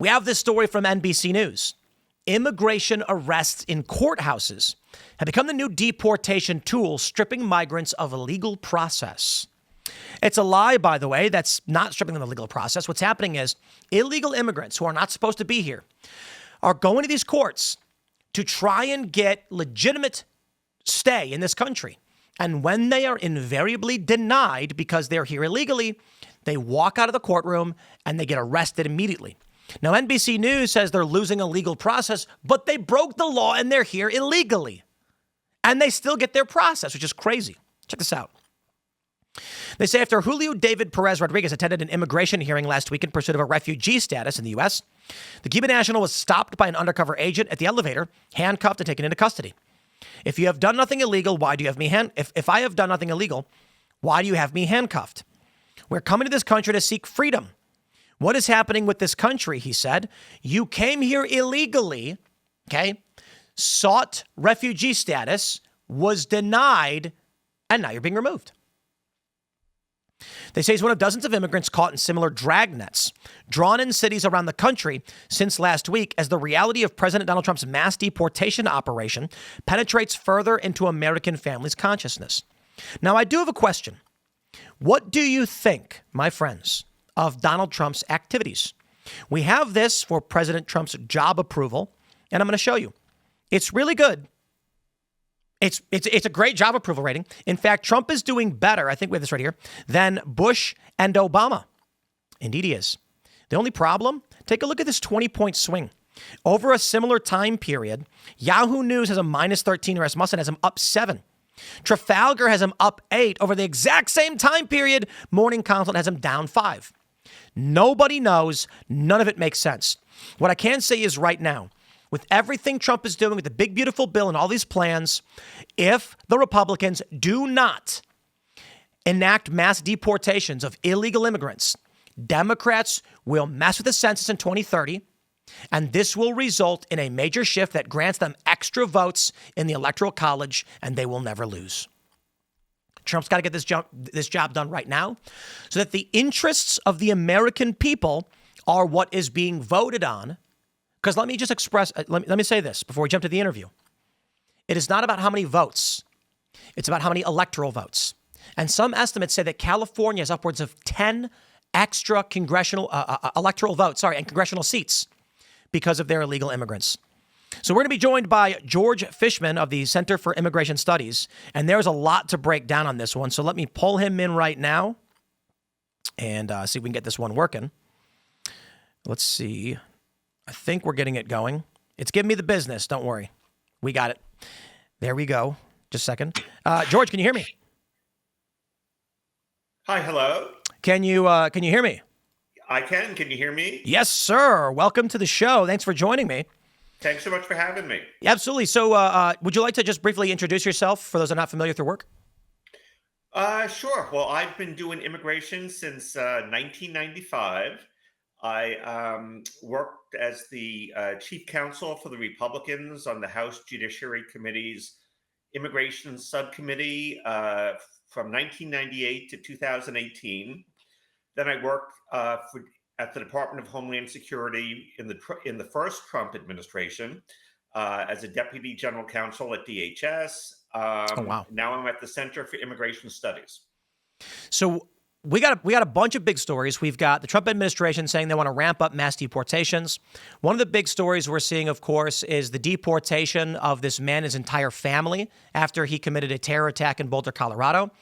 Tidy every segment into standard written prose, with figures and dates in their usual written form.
We have this story from NBC News. Immigration arrests in courthouses have become the new deportation tool, stripping migrants of a legal process. It's a lie, by the way. That's not stripping them of the legal process. What's happening is illegal immigrants who are not supposed to be here are going to these courts to try and get legitimate stay in this country. And when they are invariably denied because they're here illegally, they walk out of the courtroom and they get arrested immediately. Now, NBC News says they're losing a legal process, but they broke the law and they're here illegally. And they still get their process, which is crazy. Check this out. They say after Julio David Perez Rodriguez attended an immigration hearing last week in pursuit of a refugee status in the U.S., the Cuban national was stopped by an undercover agent at the elevator, handcuffed and taken into custody. If you have done nothing illegal, why do you have me If I have done nothing illegal, why do you have me handcuffed? We're coming to this country to seek freedom. What is happening with this country, he said. You came here illegally, okay, sought refugee status, was denied, and now you're being removed. They say he's one of dozens of immigrants caught in similar dragnets, drawn in cities around the country since last week as the reality of President Donald Trump's mass deportation operation penetrates further into American families' consciousness. Now, I do have a question. What do you think, my friends, of Donald Trump's activities? We have this for President Trump's job approval, and I'm going to show you. It's really good. It's a great job approval rating. In fact, Trump is doing better, I think we have this right here, than Bush and Obama. Indeed he is. The only problem, take a look at this 20-point swing. Over a similar time period, Yahoo News has a minus 13, Rasmussen has him up 7. Trafalgar has him up 8. Over the exact same time period, Morning Consult has him down 5. Nobody knows. None of it makes sense. What I can say is right now, with everything Trump is doing with the big, beautiful bill and all these plans, if the Republicans do not enact mass deportations of illegal immigrants, Democrats will mess with the census in 2030, and this will result in a major shift that grants them extra votes in the Electoral College, and they will never lose. Trump's got to get this job done right now so that the interests of the American people are what is being voted on. Because let me just express, let me say this before we jump to the interview. It is not about how many votes. It's about how many electoral votes. And some estimates say that California has upwards of 10 extra congressional electoral votes, and congressional seats because of their illegal immigrants. So we're going to be joined by George Fishman of the Center for Immigration Studies. And there's a lot to break down on this one. So let me pull him in right now and see if we can get this one working. Let's see. I think we're getting it going. It's giving me the business. Don't worry. We got it. There we go. Just a second. George, can you hear me? Hi, hello. Can you hear me? I can. Can you hear me? Yes, sir. Welcome to the show. Thanks for joining me. Thanks so much for having me. Absolutely. So would you like to just briefly introduce yourself for those who are not familiar with your work? Sure. Well, I've been doing immigration since 1995. I worked as the chief counsel for the Republicans on the House Judiciary Committee's Immigration Subcommittee from 1998 to 2018. Then I worked at the Department of Homeland Security in the first Trump administration as a deputy general counsel at DHS. Oh, wow. Now I'm at the Center for Immigration Studies. So we got a bunch of big stories. We've got the Trump administration saying they want to ramp up mass deportations. One of the big stories we're seeing, of course, is the deportation of this man and his entire family after he committed a terror attack in Boulder, Colorado.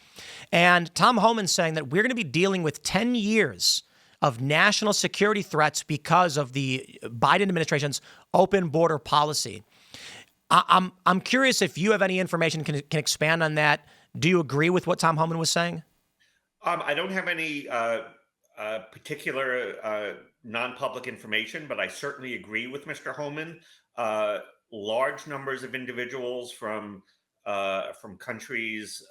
And Tom Homan saying that we're going to be dealing with 10 years of national security threats because of the Biden administration's open border policy. I'm curious if you have any information can expand on that. Do you agree with what Tom Homan was saying? I don't have any particular non-public information, but I certainly agree with Mr. Homan. Large numbers of individuals from countries,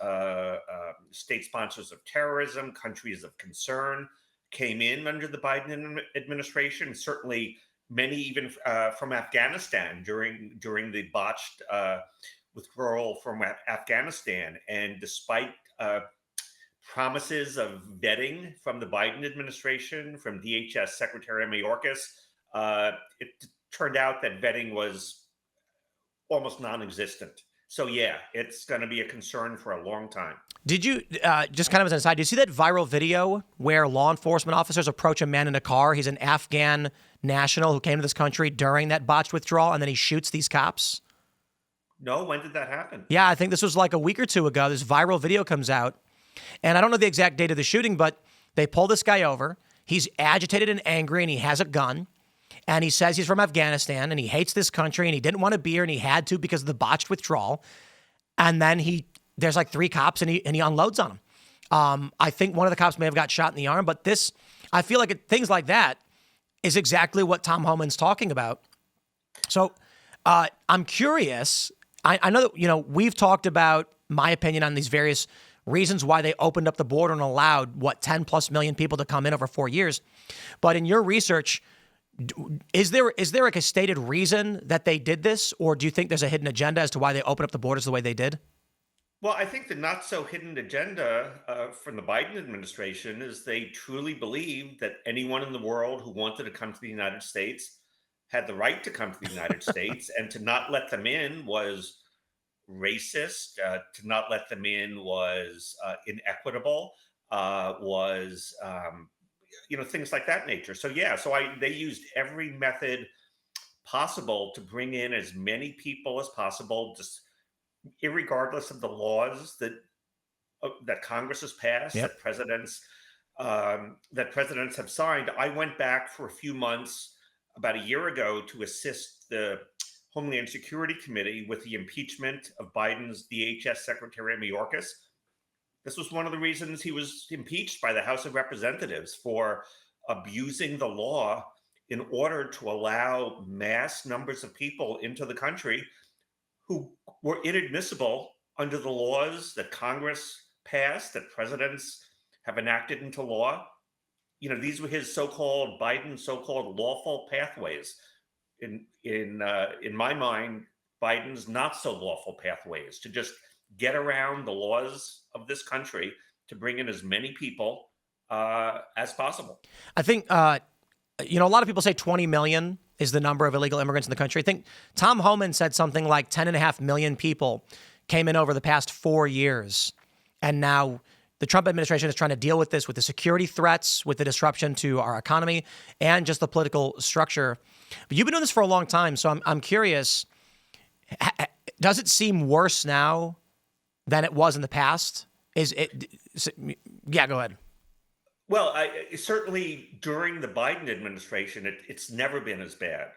state sponsors of terrorism, countries of concern, came in under the Biden administration. Certainly, many even from Afghanistan during the botched withdrawal from Afghanistan, and despite promises of vetting from the Biden administration, from DHS Secretary Mayorkas, it turned out that vetting was almost non-existent. So yeah, it's going to be a concern for a long time. Did you, just kind of as an aside, did you see that viral video where law enforcement officers approach a man in a car? He's an Afghan national who came to this country during that botched withdrawal, and then he shoots these cops? No, when did that happen? Yeah, I think this was like a week or two ago. This viral video comes out, and I don't know the exact date of the shooting, but they pull this guy over. He's agitated and angry, and he has a gun. And he says he's from Afghanistan, and he hates this country, and he didn't want to be here, and he had to because of the botched withdrawal. And then there's like three cops, and he unloads on him. I think one of the cops may have got shot in the arm, but I feel like things like that is exactly what Tom Homan's talking about. So I'm curious. I know that, we've talked about my opinion on these various reasons why they opened up the border and allowed, 10 plus million people to come in over 4 years. But in your research, is there like a stated reason that they did this, or do you think there's a hidden agenda as to why they opened up the borders the way they did? Well, I think the not so hidden agenda from the Biden administration is they truly believe that anyone in the world who wanted to come to the United States had the right to come to the United States, and to not let them in was racist. To not let them in was inequitable. Was things like that nature. So yeah, they used every method possible to bring in as many people as possible, just irregardless of the laws that Congress has passed, Yep. that presidents have signed. I went back for a few months about a year ago to assist the Homeland Security Committee with the impeachment of Biden's DHS Secretary Mayorkas. This was one of the reasons he was impeached by the House of Representatives, for abusing the law in order to allow mass numbers of people into the country who were inadmissible under the laws that Congress passed, that presidents have enacted into law. These were Biden's so-called lawful pathways. In my mind, Biden's not so lawful pathways to just get around the laws of this country to bring in as many people as possible. I think, a lot of people say 20 million is the number of illegal immigrants in the country. I think Tom Homan said something like 10.5 million people came in over the past 4 years. And now the Trump administration is trying to deal with this, with the security threats, with the disruption to our economy, and just the political structure. But you've been doing this for a long time, so I'm curious, does it seem worse now than it was in the past? Yeah, go ahead. Well, certainly during the Biden administration, it's never been as bad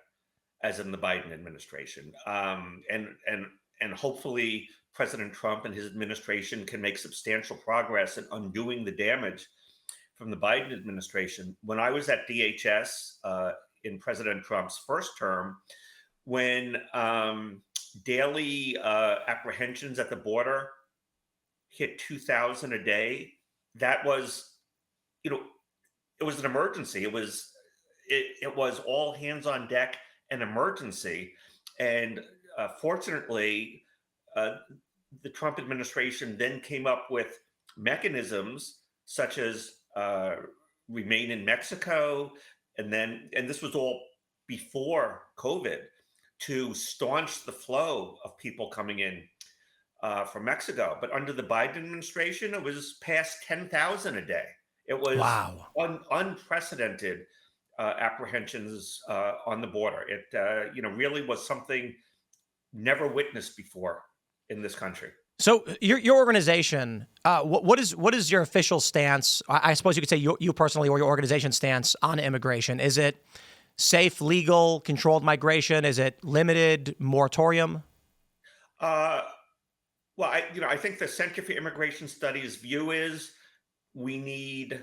as in the Biden administration, and hopefully President Trump and his administration can make substantial progress in undoing the damage from the Biden administration. When I was at DHS in President Trump's first term, when daily apprehensions at the border hit 2,000 a day, that was, it was an emergency. It was all hands on deck, an emergency. And fortunately, the Trump administration then came up with mechanisms such as Remain in Mexico, and this was all before COVID, to staunch the flow of people coming in from Mexico. But under the Biden administration, it was past 10,000 a day. It was Wow. Unprecedented apprehensions on the border. It really was something never witnessed before in this country. So your organization, what is your official stance? I suppose you could say you personally, or your organization stance on immigration. Is it safe, legal, controlled migration? Is it limited, moratorium? Well, I think the Center for Immigration Studies' view is we need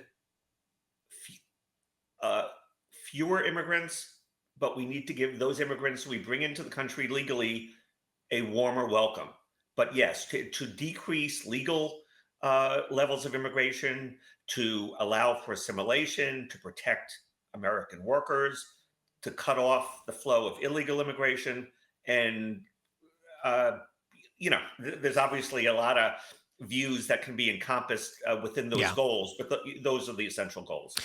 fewer immigrants, but we need to give those immigrants we bring into the country legally a warmer welcome. But yes, to decrease legal levels of immigration, to allow for assimilation, to protect American workers, to cut off the flow of illegal immigration. And, there's obviously a lot of views that can be encompassed within those goals, but those are the essential goals.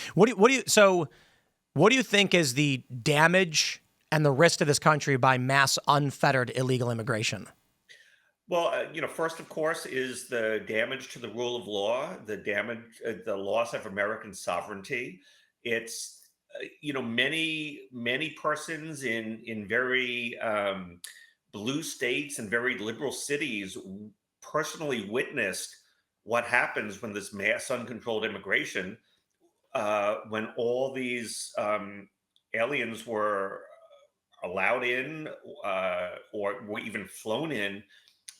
So What do you think is the damage and the risk to this country by mass unfettered illegal immigration? Well, first, of course, is the damage to the rule of law, the damage, the loss of American sovereignty. It's, many persons in very blue states and very liberal cities personally witnessed what happens when this mass uncontrolled immigration, when all these aliens were allowed in, or were even flown in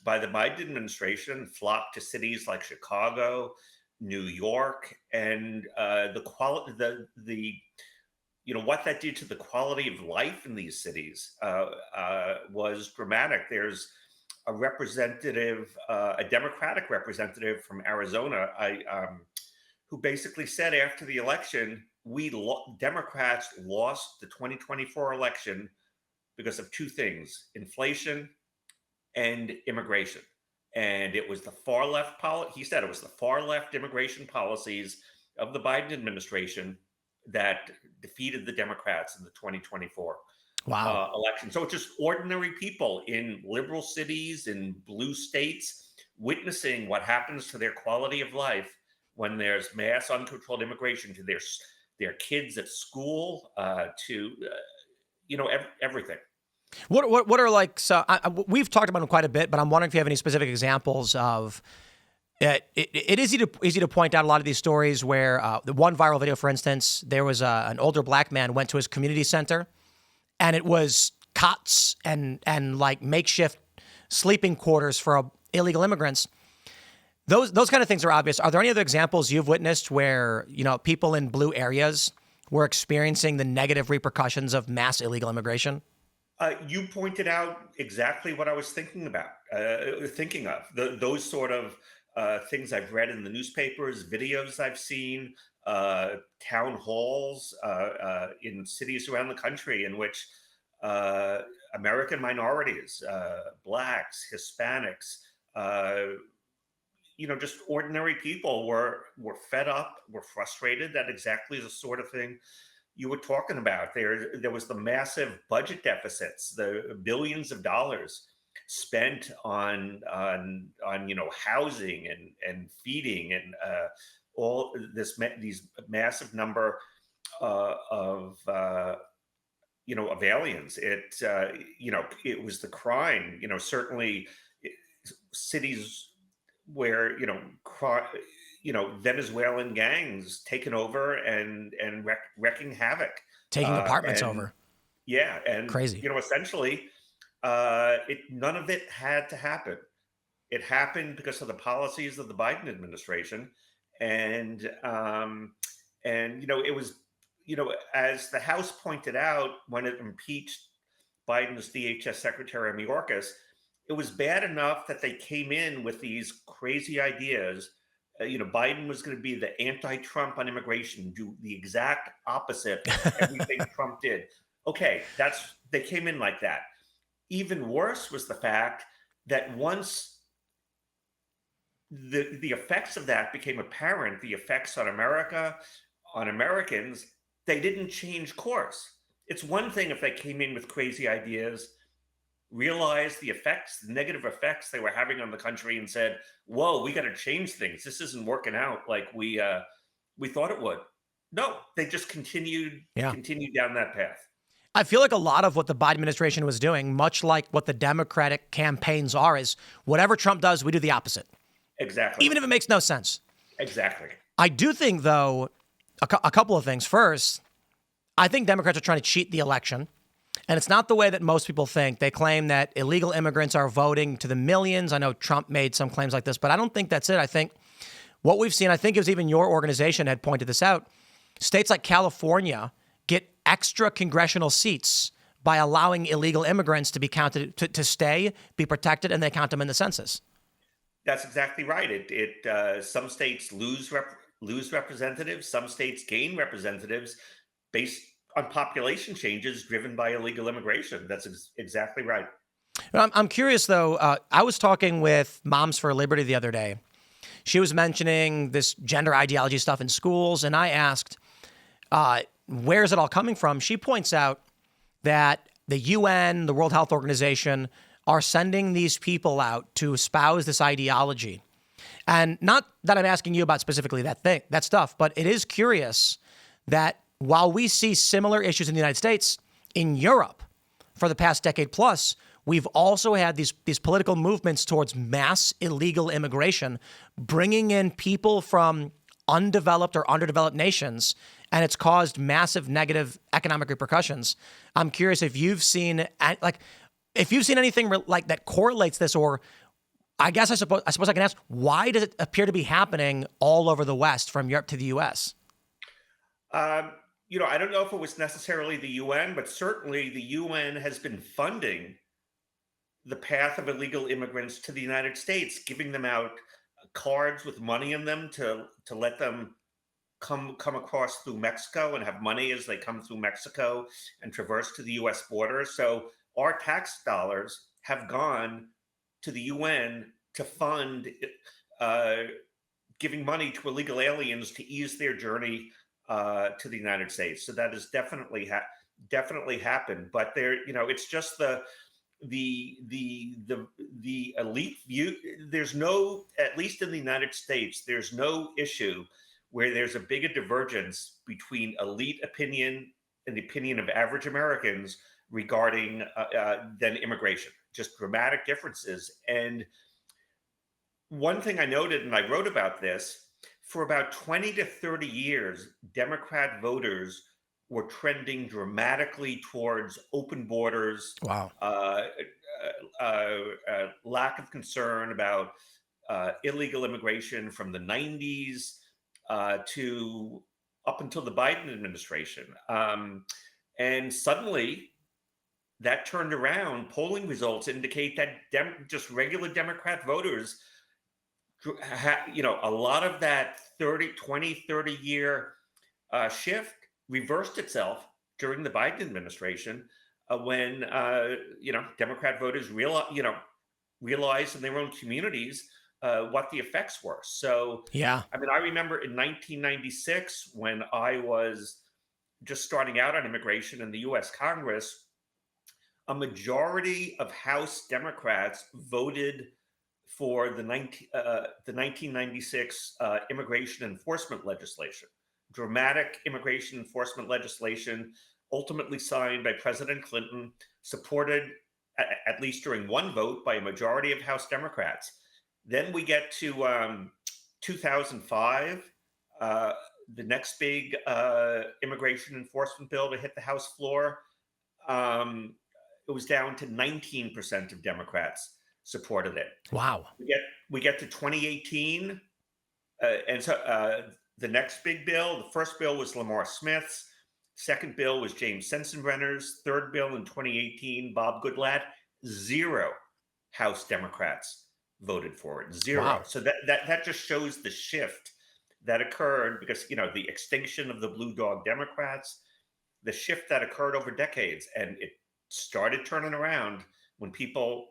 by the Biden administration, flocked to cities like Chicago, New York, and the quality, the what that did to the quality of life in these cities was dramatic. There's a representative, a Democratic representative from Arizona, who basically said after the election, Democrats lost the 2024 election because of two things: inflation and immigration. And it was the far left he said it was the far left immigration policies of the Biden administration that defeated the Democrats in the 2024 Wow. election. So it's just ordinary people in liberal cities, in blue states, witnessing what happens to their quality of life when there's mass uncontrolled immigration to their kids at school, to everything. What are like, so we've talked about them quite a bit, but I'm wondering if you have any specific examples of it is easy to point out a lot of these stories where the one viral video, for instance, there was an older black man went to his community center and it was cots and like makeshift sleeping quarters for illegal immigrants. Those kind of things are obvious. Are there any other examples you've witnessed where, people in blue areas were experiencing the negative repercussions of mass illegal immigration? You pointed out exactly what I was thinking of. Those sort of things I've read in the newspapers, videos I've seen, town halls in cities around the country in which American minorities, blacks, Hispanics, just ordinary people were fed up, were frustrated. That exactly the sort of thing you were talking about. There was the massive budget deficits, the billions of dollars spent on housing and feeding and all these massive number of aliens. It was the crime. Certainly cities where Venezuelan gangs taking over and wrecking havoc, Taking apartments over. Yeah, and Crazy. Essentially, none of it had to happen. It happened because of the policies of the Biden administration, and it was, as the House pointed out when it impeached Biden's DHS Secretary Mayorkas, it was bad enough that they came in with these crazy ideas. Biden was going to be the anti-Trump on immigration, do the exact opposite of everything Trump did. Okay, they came in like that. Even worse was the fact that once the effects of that became apparent, the effects on America, on Americans, they didn't change course. It's one thing if they came in with crazy ideas, realized the effects, the negative effects they were having on the country, and said, "Whoa, we got to change things. This isn't working out like we thought it would." No, they just continued down that path. I feel like a lot of what the Biden administration was doing, much like what the Democratic campaigns are, is whatever Trump does, we do the opposite. Exactly. Even if it makes no sense. Exactly. I do think, though, a couple of things. First, I think Democrats are trying to cheat the election. And it's not the way that most people think. They claim that illegal immigrants are voting to the millions. I know Trump made some claims like this, but I don't think that's it. I think what we've seen, I think it was even your organization had pointed this out, states like California get extra congressional seats by allowing illegal immigrants to be counted, to stay, be protected, and they count them in the census. That's exactly right. Some states lose representatives, some states gain representatives based on population changes driven by illegal immigration. That's exactly right. I'm curious, though. I was talking with Moms for Liberty the other day. She was mentioning this gender ideology stuff in schools, and I asked, where's it all coming from, she points out that the UN, the World Health Organization, are sending these people out to espouse this ideology. And not that I'm asking you about specifically that stuff, but it is curious that while we see similar issues in the United States, in Europe, for the past decade plus, we've also had these political movements towards mass illegal immigration, bringing in people from undeveloped or underdeveloped nations, and it's caused massive negative economic repercussions. I'm curious if you've seen anything like that correlates this, or I suppose I can ask, why does it appear to be happening all over the West, from Europe to the U.S.? I don't know if it was necessarily the UN, but certainly the UN has been funding the path of illegal immigrants to the United States, giving them out cards with money in them to let them come across through Mexico and have money as they come through Mexico and traverse to the U.S. border. So our tax dollars have gone to the UN to fund giving money to illegal aliens to ease their journey to the United States. So that has definitely happened. But it's just the elite view. There's no, at least in the United States, there's no issue where there's a bigger divergence between elite opinion and the opinion of average Americans regarding than immigration. Just dramatic differences. And one thing I noted, and I wrote about this, for about 20 to 30 years, Democrat voters were trending dramatically towards open borders. Wow. Lack of concern about illegal immigration from the 90s to up until the Biden administration. And suddenly that turned around. Polling results indicate that just regular Democrat voters, a lot of that 30 year shift reversed itself during the Biden administration when Democrat voters realized in their own communities what the effects were. So yeah, I remember in 1996 when I was just starting out on immigration in the U.S. Congress, a majority of House Democrats voted for the 1996 immigration enforcement legislation. Dramatic immigration enforcement legislation, ultimately signed by President Clinton, supported, at least during one vote, by a majority of House Democrats. Then we get to 2005, the next big immigration enforcement bill to hit the House floor. It was down to 19% of Democrats supported it. Wow. We get to 2018, and so the next big bill. The first bill was Lamar Smith's. Second bill was James Sensenbrenner's. Third bill in 2018, Bob Goodlatte. 0 House Democrats voted for it. 0. Wow. So that just shows the shift that occurred because the extinction of the blue dog Democrats, the shift that occurred over decades, and it started turning around when people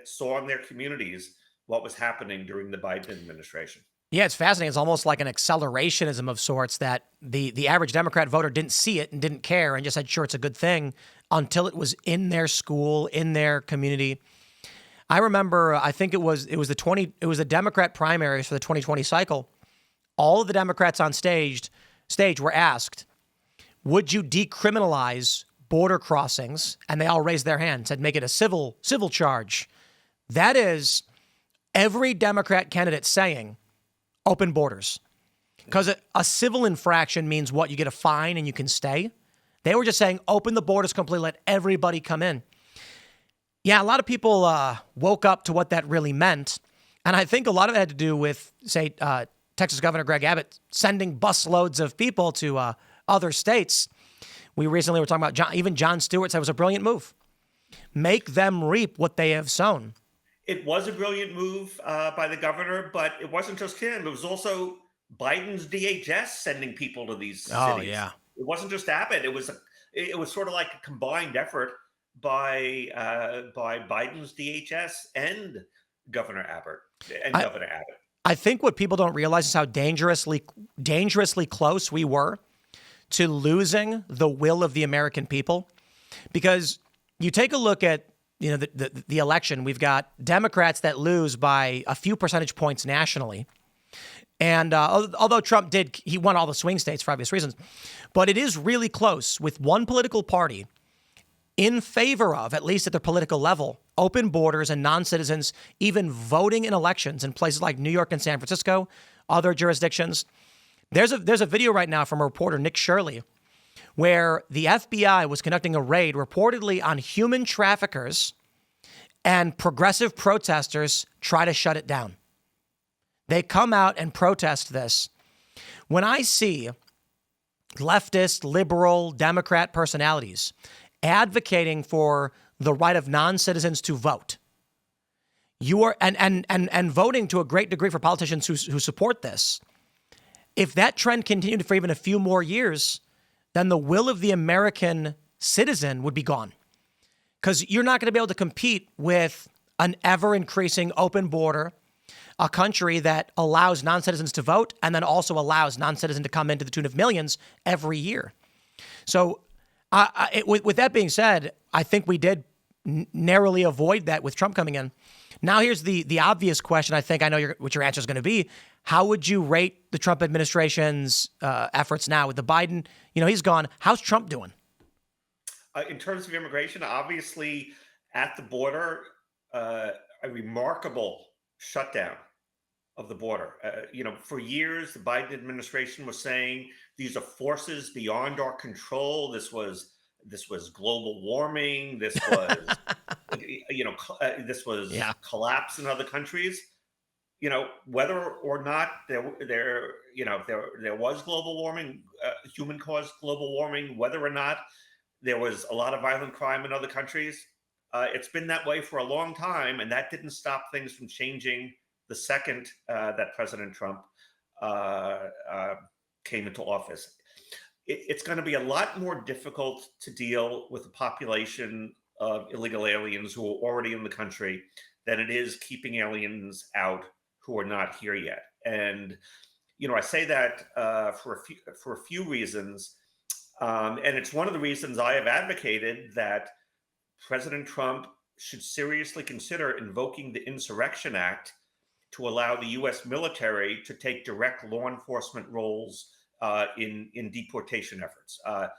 saw in their communities what was happening during the Biden administration. Yeah, it's fascinating. It's almost like an accelerationism of sorts that the average Democrat voter didn't see it and didn't care and just said, sure, it's a good thing, until it was in their school, in their community. I remember, I think it was the Democrat primaries for the 2020 cycle. All of the Democrats on stage were asked, would you decriminalize border crossings? And they all raised their hand, said make it a civil charge. That is every Democrat candidate saying open borders. Because a civil infraction means what? You get a fine and you can stay. They were just saying open the borders completely, let everybody come in. Yeah, a lot of people woke up to what that really meant. And I think a lot of it had to do with, say, Texas Governor Greg Abbott sending busloads of people to other states. We recently were talking about even Jon Stewart said it was a brilliant move. Make them reap what they have sown. It was a brilliant move by the governor, but it wasn't just him. It was also Biden's DHS sending people to these cities. Oh, yeah. It wasn't just Abbott. It was sort of like a combined effort by Biden's DHS and Governor Abbott. I think what people don't realize is how dangerously close we were to losing the will of the American people. Because you take a look at the election, we've got Democrats that lose by a few percentage points nationally. And although Trump he won all the swing states for obvious reasons, but it is really close with one political party in favor of, at least at the political level, open borders and non-citizens even voting in elections in places like New York and San Francisco, other jurisdictions. There's a video right now from a reporter, Nick Shirley, where the FBI was conducting a raid reportedly on human traffickers, and progressive protesters try to shut it down. They come out and protest this. When I see leftist, liberal, Democrat personalities advocating for the right of non-citizens to vote, and voting to a great degree for politicians who support this, if that trend continued for even a few more years, then the will of the American citizen would be gone. Because you're not going to be able to compete with an ever-increasing open border, a country that allows non-citizens to vote and then also allows non-citizens to come into the tune of millions every year. So with that being said, I think we did narrowly avoid that with Trump coming in. Now here's the obvious question. I think I know what your answer is going to be. How would you rate the Trump administration's efforts now with the Biden? He's gone. How's Trump doing? In terms of immigration, obviously at the border, a remarkable shutdown of the border. For years, the Biden administration was saying these are forces beyond our control. This was global warming. This was, collapse in other countries. Whether or not there was global warming, human-caused global warming, whether or not there was a lot of violent crime in other countries, it's been that way for a long time, and that didn't stop things from changing the second that President Trump came into office. It's going to be a lot more difficult to deal with a population of illegal aliens who are already in the country than it is keeping aliens out who are not here yet. And I say that for a few reasons, and it's one of the reasons I have advocated that President Trump should seriously consider invoking the Insurrection Act to allow the U.S. military to take direct law enforcement roles in deportation efforts. I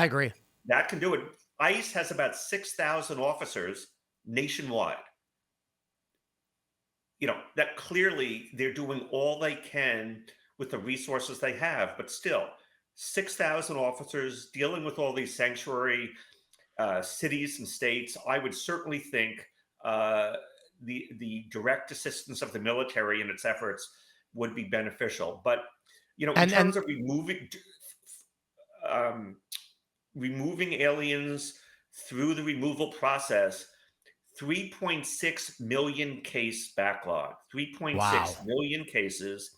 agree. That can do it. ICE has about 6,000 officers nationwide. That clearly they're doing all they can with the resources they have, but still 6,000 officers dealing with all these sanctuary cities and states. I would certainly think the direct assistance of the military in its efforts would be beneficial. But in terms of removing aliens through the removal process, 3.6 million case backlog, 3.6 million cases.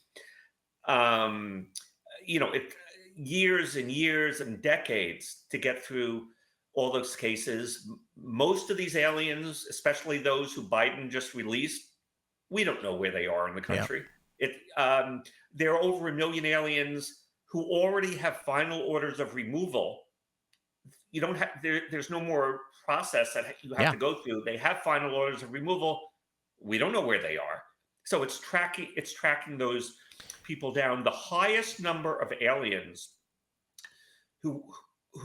It years and years and decades to get through all those cases. Most of these aliens, especially those who Biden just released, we don't know where they are in the country. Yeah. There are over 1 million aliens who already have final orders of removal. You don't have there's no more process that you have to go through. They have final orders of removal. We don't know where they are. So it's tracking those people down. The highest number of aliens who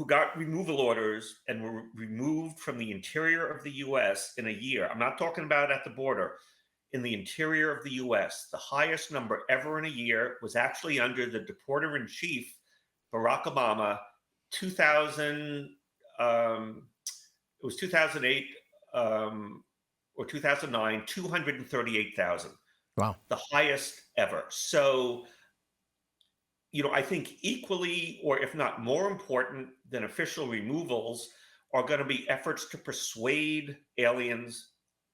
got removal orders and were removed from the interior of the U.S. in a year. I'm not talking about at the border. In the interior of the U.S., the highest number ever in a year was actually under the Deporter-in-Chief, Barack Obama, 2000. It was 2008 or 2009, 238,000. Wow. The highest ever. So, I think equally, or if not more important than official removals, are going to be efforts to persuade aliens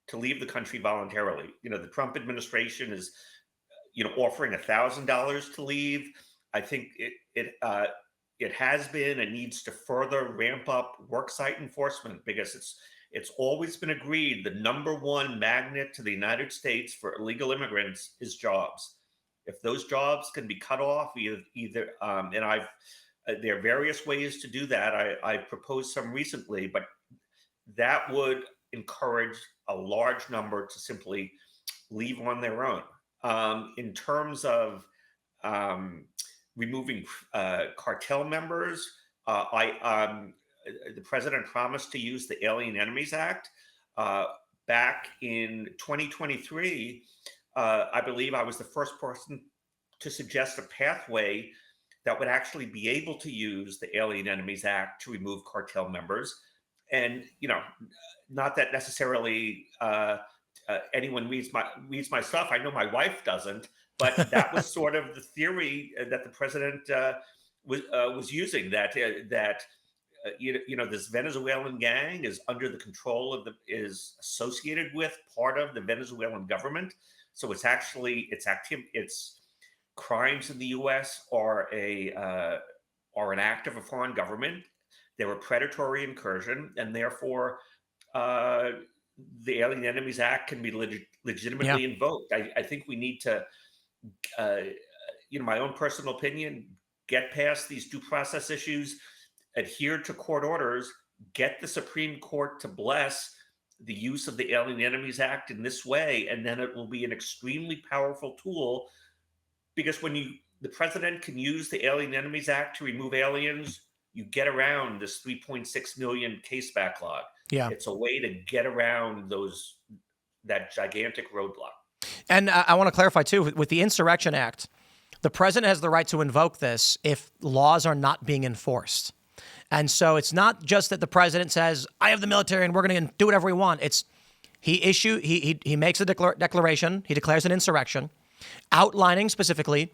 to leave the country voluntarily. The Trump administration is, offering $1,000 to leave. I think it has been and needs to further ramp up worksite enforcement, because it's always been agreed the number one magnet to the United States for illegal immigrants is jobs. If those jobs can be cut off, either and I've there are various ways to do that. I proposed some recently, but that would encourage a large number to simply leave on their own. In terms of um, removing cartel members, the president promised to use the Alien Enemies Act. Uh, Back in 2023, I believe I was the first person to suggest a pathway that would actually be able to use the Alien Enemies Act to remove cartel members. And not that necessarily anyone reads my stuff. I know my wife doesn't, but that was sort of the theory that the president was using. This Venezuelan gang is under the control is associated with part of the Venezuelan government. So its crimes in the U.S. are an act of a foreign government. They're a predatory incursion, and therefore the Alien Enemies Act can be legitimately invoked. I think we need to, my own personal opinion, get past these due process issues, adhere to court orders, get the Supreme Court to bless the use of the Alien Enemies Act in this way, and then it will be an extremely powerful tool. Because when the president can use the Alien Enemies Act to remove aliens, you get around this 3.6 million case backlog. Yeah. It's a way to get around that gigantic roadblock. And I want to clarify, too, with the Insurrection Act, the president has the right to invoke this if laws are not being enforced. And so it's not just that the president says, I have the military and we're going to do whatever we want. It's he makes a declaration, he declares an insurrection, outlining specifically,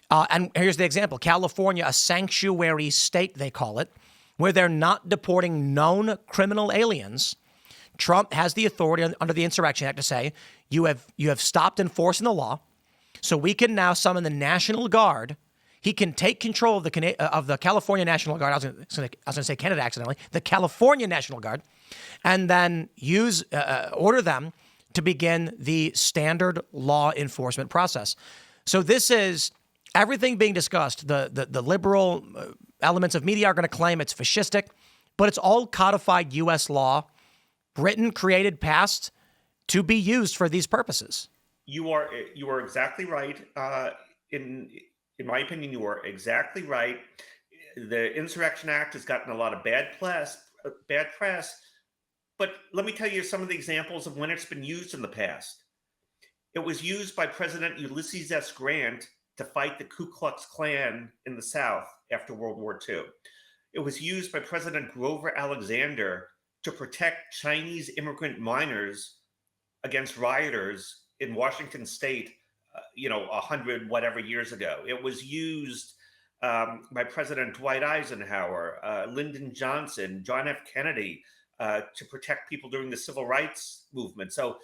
and here's the example, California, a sanctuary state, they call it, where they're not deporting known criminal aliens. Trump has the authority under the Insurrection Act to say, you have stopped enforcing the law, so we can now summon the National Guard. He can take control of the California National Guard. I was going to say Canada accidentally. The California National Guard, and then order them to begin the standard law enforcement process. So this is everything being discussed. The liberal elements of media are going to claim it's fascistic, but it's all codified U.S. law, written, created, passed to be used for these purposes. You are exactly right. In my opinion, you are exactly right. The Insurrection Act has gotten a lot of bad press, but let me tell you some of the examples of when it's been used in the past. It was used by President Ulysses S. Grant to fight the Ku Klux Klan in the South after World War II. It was used by President Grover Alexander to protect Chinese immigrant minors against rioters in Washington State 100 whatever years ago. It was used by President Dwight Eisenhower, Lyndon Johnson, John F. Kennedy to protect people during the civil rights movement. So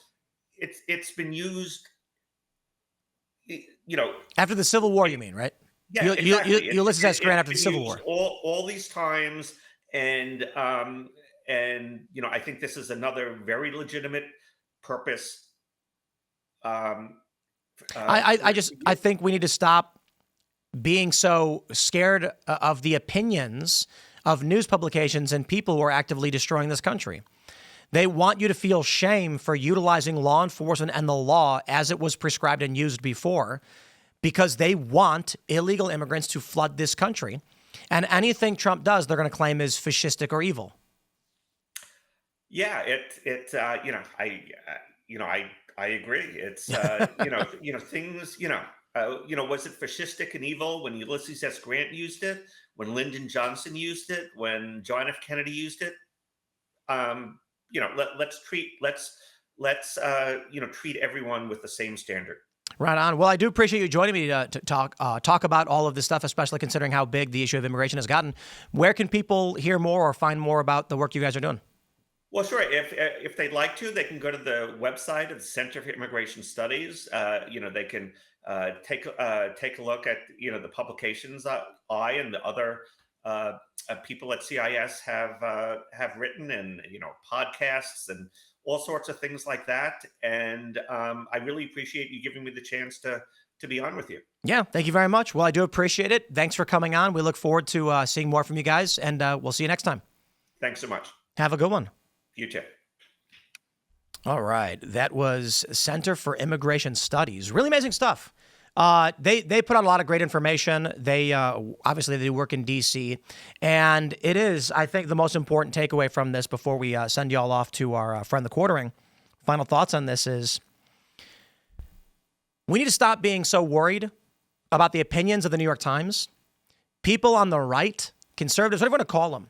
it's been used, after the Civil War, you mean, right? Yeah, exactly. Ulysses S. Grant after the Civil War. All these times, and I think this is another very legitimate purpose. I think we need to stop being so scared of the opinions of news publications and people who are actively destroying this country. They want you to feel shame for utilizing law enforcement and the law as it was prescribed and used before, because they want illegal immigrants to flood this country. And anything Trump does, they're going to claim is fascistic or evil. Yeah, I agree. It's things. Was it fascistic and evil when Ulysses S. Grant used it? When Lyndon Johnson used it? When John F. Kennedy used it? Let's treat everyone with the same standard. Right on. Well, I do appreciate you joining me to talk about all of this stuff, especially considering how big the issue of immigration has gotten. Where can people hear more or find more about the work you guys are doing? Well, sure. If they'd like to, they can go to the website of the Center for Immigration Studies. They can take a look at the publications I and the other people at CIS have written, and podcasts and all sorts of things like that. And I really appreciate you giving me the chance to to be on with you. Yeah, thank you very much. Well, I do appreciate it. Thanks for coming on. We look forward to seeing more from you guys, and we'll see you next time. Thanks so much. Have a good one. You too. All right. That was Center for Immigration Studies. Really amazing stuff. They put out a lot of great information. They obviously they work in D.C. And it is, I think, the most important takeaway from this before we send you all off to our friend the Quartering. Final thoughts on this is we need to stop being so worried about the opinions of the New York Times. People on the right, conservatives, whatever you want to call them,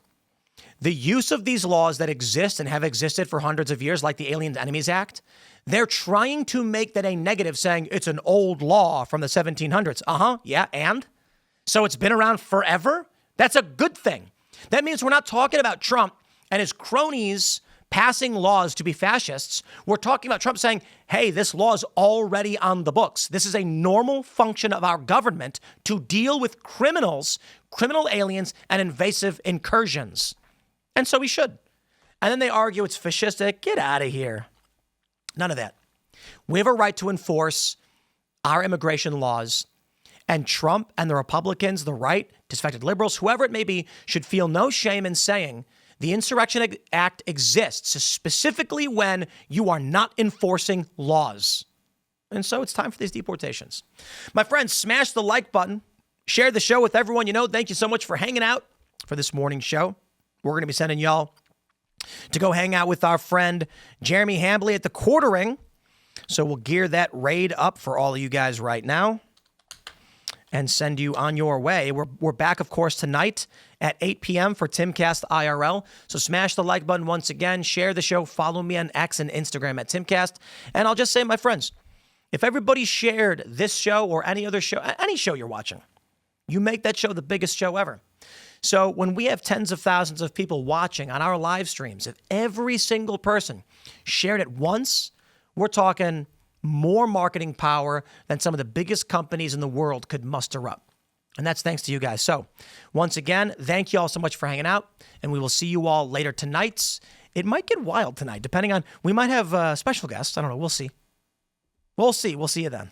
the use of these laws that exist and have existed for hundreds of years, like the Alien Enemies Act, they're trying to make that a negative, saying it's an old law from the 1700s. Yeah, and? So it's been around forever? That's a good thing. That means we're not talking about Trump and his cronies passing laws to be fascists. We're talking about Trump saying, hey, this law is already on the books. This is a normal function of our government to deal with criminals, criminal aliens, and invasive incursions. And so we should. And then they argue it's fascistic. Get out of here. None of that. We have a right to enforce our immigration laws. And Trump and the Republicans, the right, disaffected liberals, whoever it may be, should feel no shame in saying the Insurrection Act exists specifically when you are not enforcing laws. And so it's time for these deportations. My friends, smash the like button. Share the show with everyone you know. Thank you so much for hanging out for this morning's show. We're going to be sending y'all to go hang out with our friend Jeremy Hambley at the Quartering. So we'll gear that raid up for all of you guys right now and send you on your way. We're back, of course, tonight at 8 p.m. for Timcast IRL. So smash the like button once again. Share the show. Follow me on X and Instagram at Timcast. And I'll just say, my friends, if everybody shared this show or any other show, any show you're watching, you make that show the biggest show ever. So when we have tens of thousands of people watching on our live streams, if every single person shared it once, we're talking more marketing power than some of the biggest companies in the world could muster up. And that's thanks to you guys. So once again, thank you all so much for hanging out, and we will see you all later tonight. It might get wild tonight, depending on, we might have special guests. I don't know. We'll see. We'll see. We'll see you then.